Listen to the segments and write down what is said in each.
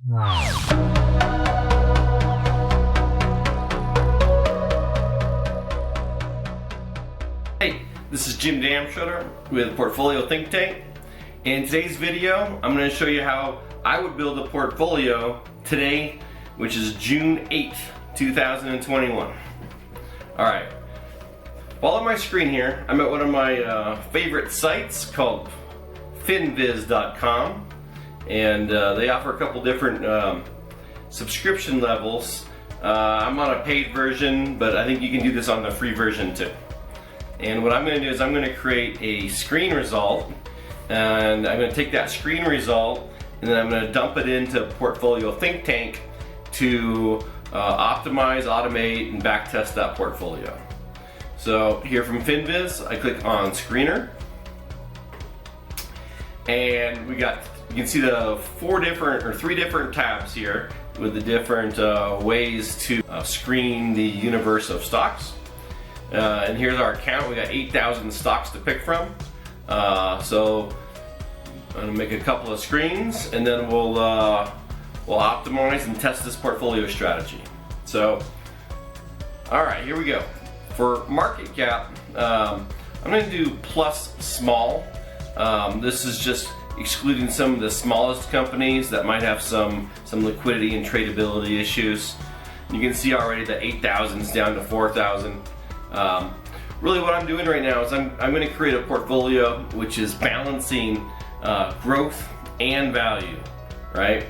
Hey, this is Jim Damshutter with Portfolio Think Tank. In today's video, I'm going to show you how I would build a portfolio today, which is June 8th, 2021. Alright, follow my screen here. I'm at one of my favorite sites called Finviz.com, and they offer a couple different subscription levels. I'm on a paid version, but I think you can do this on the free version too. And what I'm going to do is I'm going to create a screen result, and I'm going to take that screen result and then I'm going to dump it into Portfolio Think Tank to optimize, automate, and backtest that portfolio. So here from Finviz, I click on Screener, and we got, you can see the three different tabs here with the different ways to screen the universe of stocks. And here's our account. We got 8,000 stocks to pick from. So I'm gonna make a couple of screens, and then we'll optimize and test this portfolio strategy. So, all right, here we go. For market cap, I'm gonna do plus small. This is just excluding some of the smallest companies that might have some liquidity and tradability issues. You can see already the 8,000's down to 4,000. Really what I'm doing right now is I'm going to create a portfolio which is balancing growth and value, right?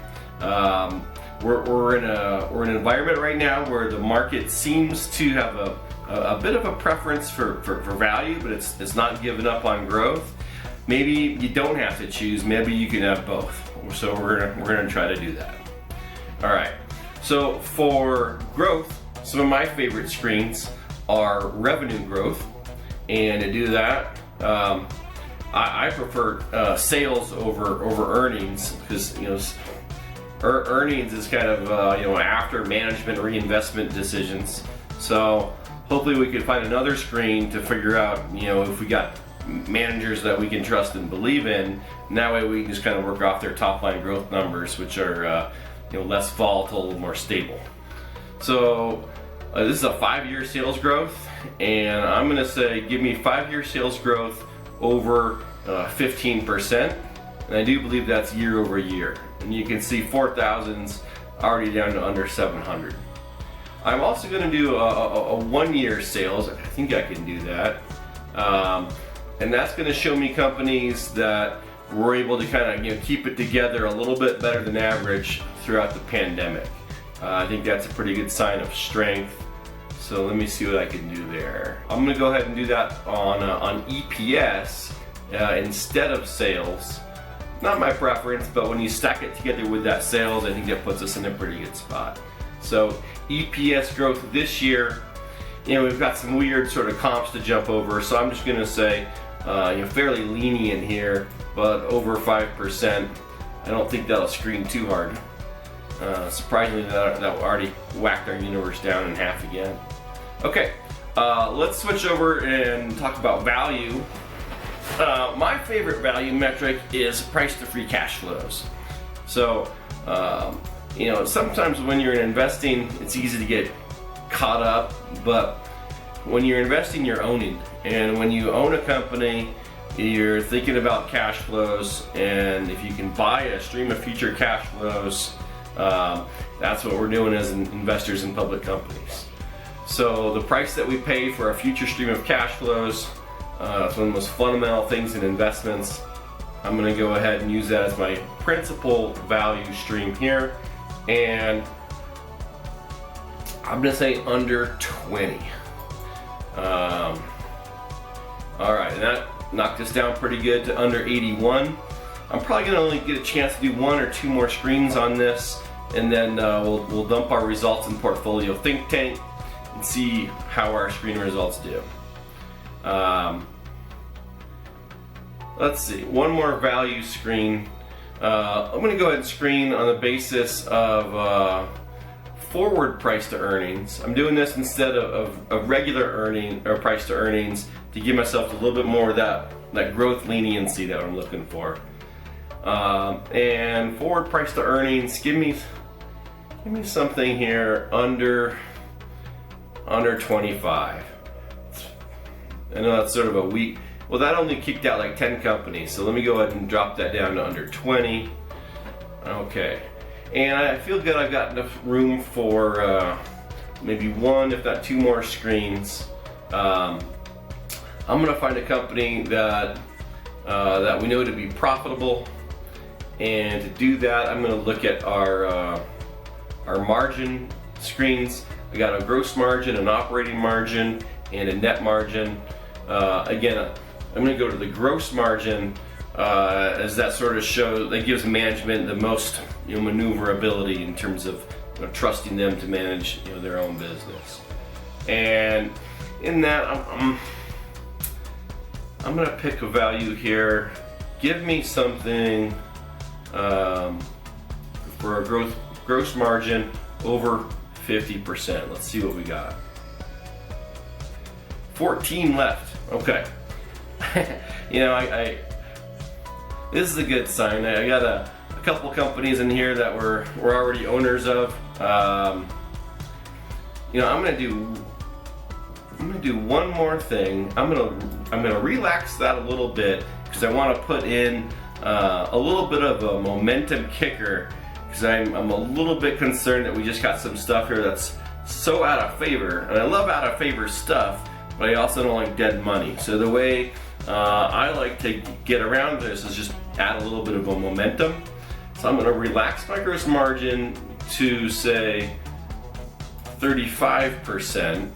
We're in an environment right now where the market seems to have a bit of a preference for value, but it's not giving up on growth. Maybe you don't have to choose. Maybe you can have both. So we're gonna try to do that. All right. So for growth, some of my favorite screens are revenue growth, and to do that, I prefer sales over earnings, because earnings is kind of after management reinvestment decisions. So hopefully we could find another screen to figure out if we got managers that we can trust and believe in, and that way we can just kind of work off their top line growth numbers, which are less volatile, more stable. So this is a 5-year sales growth, and I'm going to say give me 5-year sales growth over 15%, and I do believe that's year over year. And you can see 4,000's already down to under 700. I'm also going to do a 1-year sales. I think I can do that, and that's going to show me companies that were able to kind of keep it together a little bit better than average throughout the pandemic. I think that's a pretty good sign of strength. So let me see what I can do there. I'm going to go ahead and do that on EPS instead of sales. Not my preference, but when you stack it together with that sales, I think that puts us in a pretty good spot. So EPS growth this year, we've got some weird sort of comps to jump over, so I'm just going to say fairly lenient here, but over 5%. I don't think that'll screen too hard. Surprisingly, that already whacked our universe down in half again. Okay, let's switch over and talk about value. My favorite value metric is price to free cash flows. So, sometimes when you're investing, it's easy to get caught up, but when you're investing, you're owning. And when you own a company, you're thinking about cash flows, and if you can buy a stream of future cash flows, that's what we're doing as investors in public companies. So the price that we pay for a future stream of cash flows is one of the most fundamental things in investments. I'm going to go ahead and use that as my principal value stream here, and I'm going to say under 20. Alright, and that knocked us down pretty good to under 81. I'm probably going to only get a chance to do 1 or 2 more screens on this, and then we'll dump our results in Portfolio Think Tank and see how our screen results do. Let's see, one more value screen. I'm going to go ahead and screen on the basis of forward price to earnings. I'm doing this instead of regular earning or price to earnings to give myself a little bit more of that growth leniency that I'm looking for. And forward price to earnings, give me something here under 25. I know that's sort of a weak, well, that only kicked out like 10 companies, so let me go ahead and drop that down to under 20. Okay, and I feel good. I've got enough room for maybe one, if not two more screens. I'm gonna find a company that we know to be profitable, and to do that, I'm gonna look at our margin screens. I got a gross margin, an operating margin, and a net margin. Again, I'm going to go to the gross margin, as that sort of shows, that gives management the most maneuverability in terms of trusting them to manage their own business. And in that, I'm going to pick a value here. Give me something for a gross margin over 50%. Let's see what we got. 14 left. Okay. I this is a good sign. I got a couple companies in here that we're already owners of. I'm gonna do one more thing. I'm gonna relax that a little bit because I want to put in a little bit of a momentum kicker, because I'm a little bit concerned that we just got some stuff here that's so out of favor, and I love out of favor stuff, but I also don't like dead money. So the way I like to get around this is just add a little bit of a momentum. So I'm going to relax my gross margin to say 35%.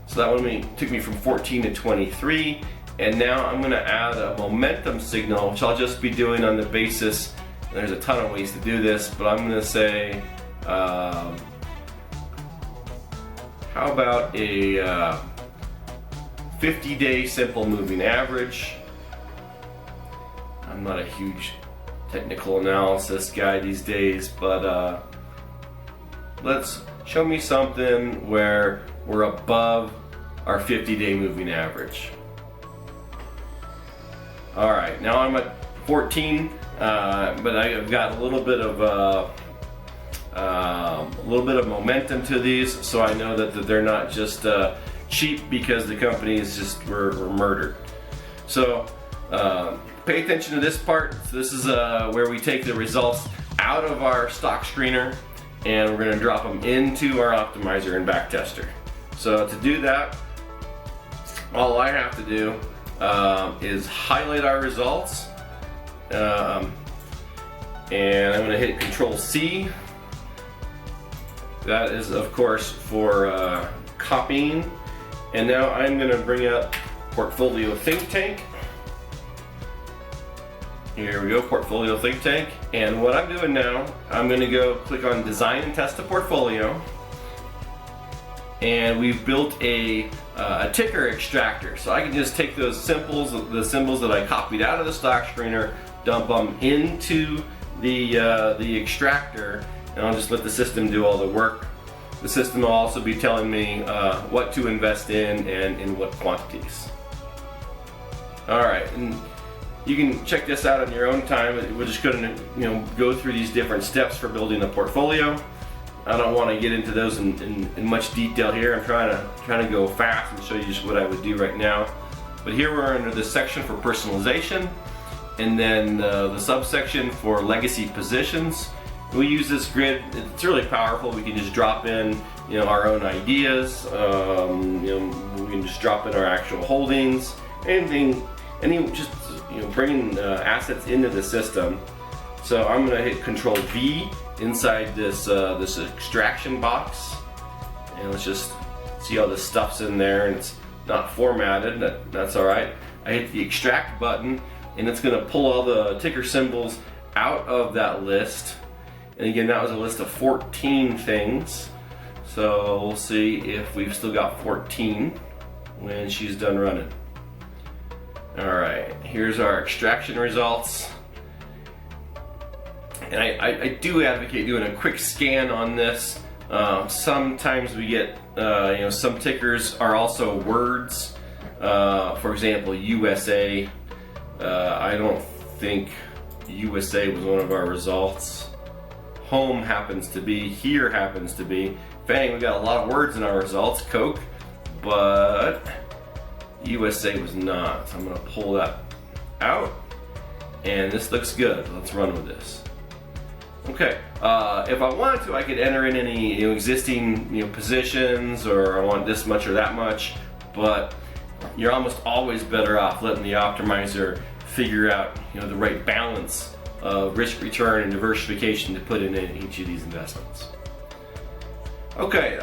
So that one took me from 14 to 23, and now I'm going to add a momentum signal, which I'll just be doing on the basis. There's a ton of ways to do this, but I'm going to say, how about a 50-day simple moving average. I'm not a huge technical analysis guy these days, but let's show me something where we're above our 50-day moving average. All right, now I'm at 14. But I've got a little bit of momentum to these, so I know that they're not just cheap because the companies just were murdered. So pay attention to this part. So this is where we take the results out of our stock screener and we're going to drop them into our optimizer and backtester. So to do that, all I have to do is highlight our results. And I'm going to hit Control C. That is, of course, for copying. And now I'm going to bring up Portfolio Think Tank. Here we go, Portfolio Think Tank. And what I'm doing now, I'm going to go click on Design and Test a Portfolio. And we've built a ticker extractor. So I can just take those symbols, the symbols that I copied out of the stock screener, dump them into the extractor, and I'll just let the system do all the work. The system will also be telling me what to invest in and in what quantities. Alright, and you can check this out on your own time. We're just going to go through these different steps for building a portfolio. I don't want to get into those in much detail here. I'm trying to go fast and show you just what I would do right now. But here we're under this section for personalization, and then the subsection for legacy positions. We use this grid. It's really powerful. We can just drop in our own ideas. We can just drop in our actual holdings. Bringing assets into the system. So I'm going to hit Control V inside this extraction box, and let's just see all this stuff's in there, and it's not formatted. That's all right. I hit the extract button, and it's going to pull all the ticker symbols out of that list. And again, that was a list of 14 things. So we'll see if we've still got 14 when she's done running. All right, here's our extraction results. And I do advocate doing a quick scan on this. Sometimes we get, some tickers are also words. For example, USA. I don't think USA was one of our results. Home happens to be, here happens to be. Fang, we got a lot of words in our results, Coke, but USA was not. So I'm gonna pull that out, and this looks good. Let's run with this. Okay, if I wanted to, I could enter in any existing positions, or I want this much or that much, but you're almost always better off letting the optimizer figure out the right balance of risk return and diversification to put in each of these investments. Okay,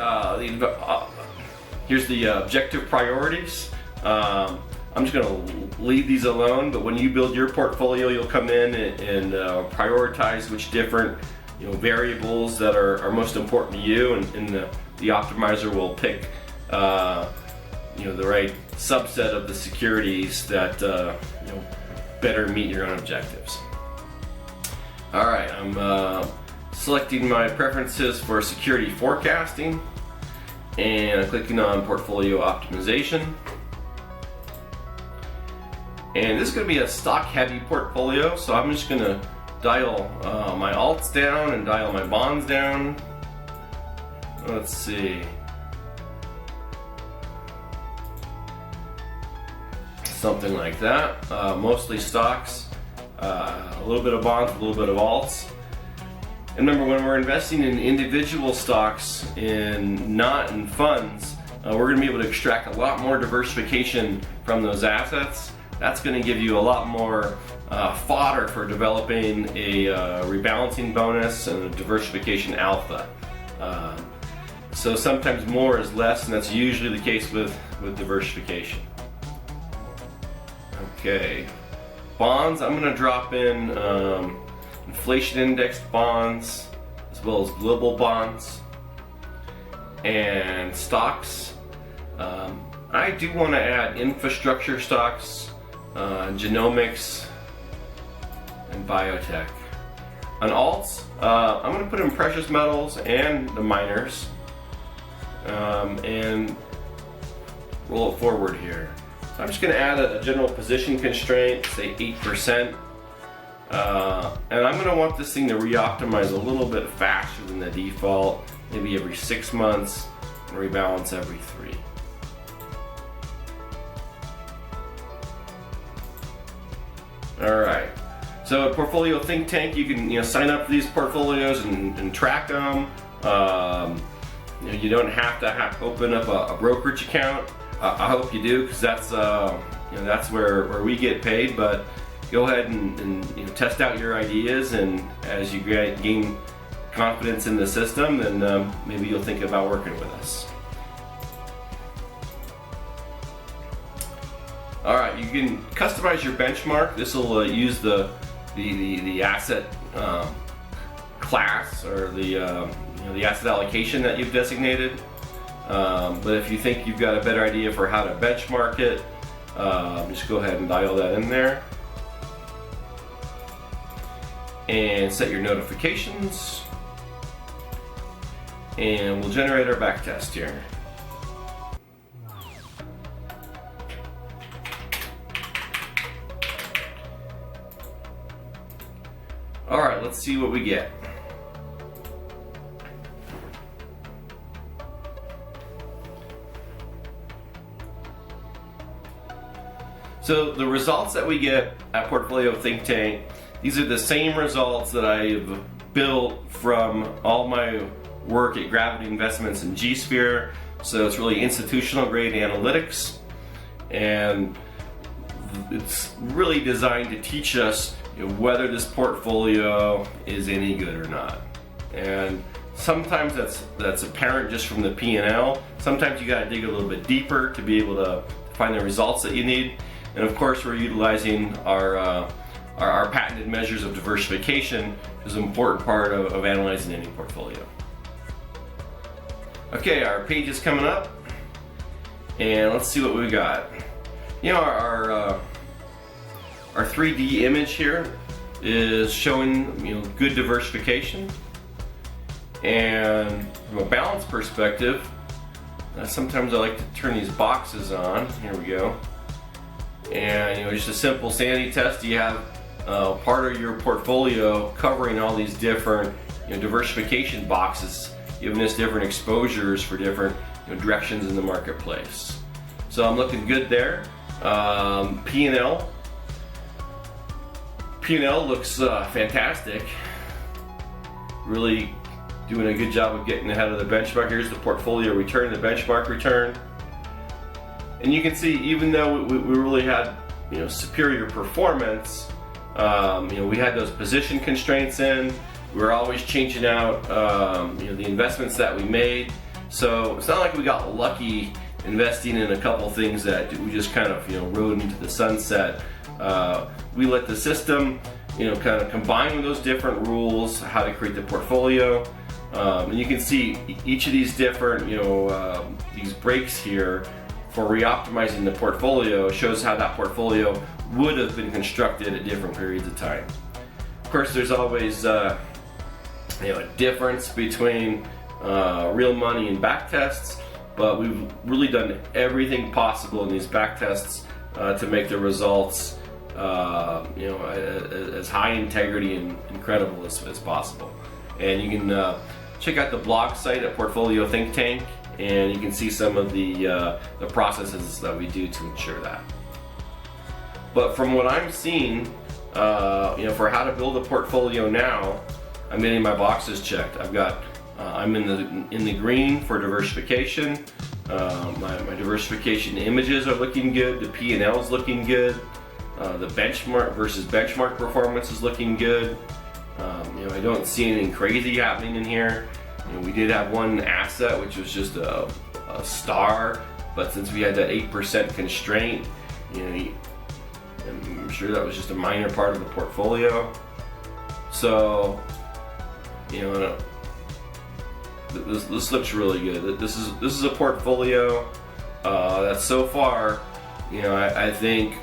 here's the objective priorities. I'm just going to leave these alone, but when you build your portfolio, you'll come in and prioritize which different variables that are most important to you, and the optimizer will pick the right subset of the securities that better meet your own objectives. All right, I'm selecting my preferences for security forecasting, and I'm clicking on portfolio optimization. And this is going to be a stock heavy portfolio, so I'm just going to dial my alts down and dial my bonds down. Let's see. Something like that. Mostly stocks, a little bit of bonds, a little bit of alts. And remember, when we're investing in individual stocks and not in funds, we're going to be able to extract a lot more diversification from those assets. That's going to give you a lot more fodder for developing a rebalancing bonus and a diversification alpha. So sometimes more is less, and that's usually the case with diversification. Okay, bonds, I'm going to drop in inflation indexed bonds as well as global bonds. And stocks, I do want to add infrastructure stocks, genomics, and biotech. On alts, I'm going to put in precious metals and the miners, and roll it forward here. So I'm just going to add a general position constraint, say 8%, and I'm going to want this thing to re-optimize a little bit faster than the default, maybe every 6 months, and rebalance every 3. Alright, so at Portfolio Think Tank, you can sign up for these portfolios and track them. You don't have to open up a brokerage account. I hope you do, because that's where we get paid. But go ahead and test out your ideas, and as you gain confidence in the system, then maybe you'll think about working with us. All right, you can customize your benchmark. This will use the asset class, or the asset allocation that you've designated. But if you think you've got a better idea for how to benchmark it, just go ahead and dial that in there, and set your notifications, and we'll generate our backtest here. Alright, let's see what we get. So the results that we get at Portfolio Think Tank, these are the same results that I've built from all my work at Gravity Investments and G-Sphere. So it's really institutional grade analytics, and it's really designed to teach us whether this portfolio is any good or not. And sometimes that's apparent just from the P&L. Sometimes you got to dig a little bit deeper to be able to find the results that you need. And of course, we're utilizing our patented measures of diversification, which is an important part of analyzing any portfolio. Okay, our page is coming up, and let's see what we got. Our 3D image here is showing good diversification, and from a balance perspective, sometimes I like to turn these boxes on. Here we go, and just a simple sanity test. Do you have part of your portfolio covering all these different diversification boxes, giving us different exposures for different directions in the marketplace. So I'm looking good there. P&L looks fantastic. Really doing a good job of getting ahead of the benchmark. Here's the portfolio return, the benchmark return. And you can see, even though we really had superior performance, we had those position constraints in. We were always changing out the investments that we made. So it's not like we got lucky investing in a couple things that we just kind of rode into the sunset. We let the system kind of combine with those different rules, how to create the portfolio. And you can see each of these different these breaks here for re-optimizing the portfolio shows how that portfolio would have been constructed at different periods of time. Of course, there's always a difference between real money and backtests, but we've really done everything possible in these backtests to make the results as high integrity and incredible as possible. And you can check out the blog site at Portfolio Think Tank, and you can see some of the processes that we do to ensure that. But from what I'm seeing, for how to build a portfolio now, I'm getting my boxes checked. I'm in the green for diversification. My diversification images are looking good. The P&L is looking good. The benchmark versus benchmark performance is looking good. I don't see anything crazy happening in here. We did have one asset which was just a star, but since we had that 8% constraint, I'm sure that was just a minor part of the portfolio. So, this looks really good. This is a portfolio that so far, I think,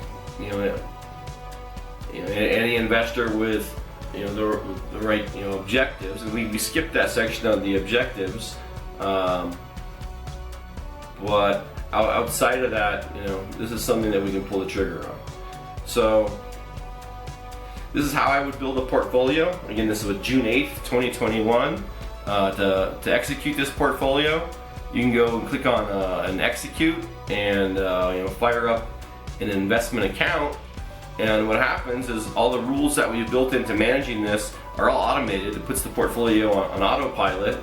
any investor with the right objectives, and we skipped that section on the objectives, but outside of that, this is something that we can pull the trigger on. So this is how I would build a portfolio. Again, this is June 8th, 2021. To execute this portfolio, you can go and click on an execute and fire up an investment account. And what happens is all the rules that we've built into managing this are all automated. It puts the portfolio on autopilot,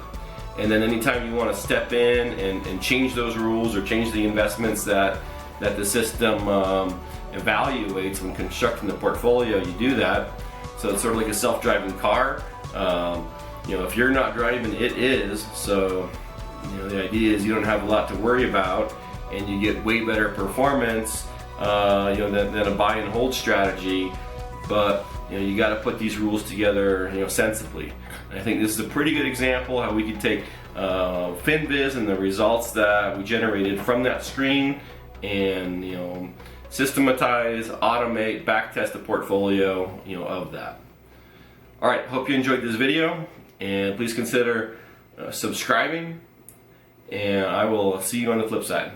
and then anytime you want to step in and change those rules or change the investments that the system evaluates when constructing the portfolio, you do that. So it's sort of like a self-driving car. If you're not driving, it is. So the idea is you don't have a lot to worry about, and you get way better performance than a buy and hold strategy. But you got to put these rules together sensibly. And I think this is a pretty good example how we could take Finviz and the results that we generated from that screen and systematize, automate, backtest the portfolio of that. All right, hope you enjoyed this video, and please consider subscribing, and I will see you on the flip side.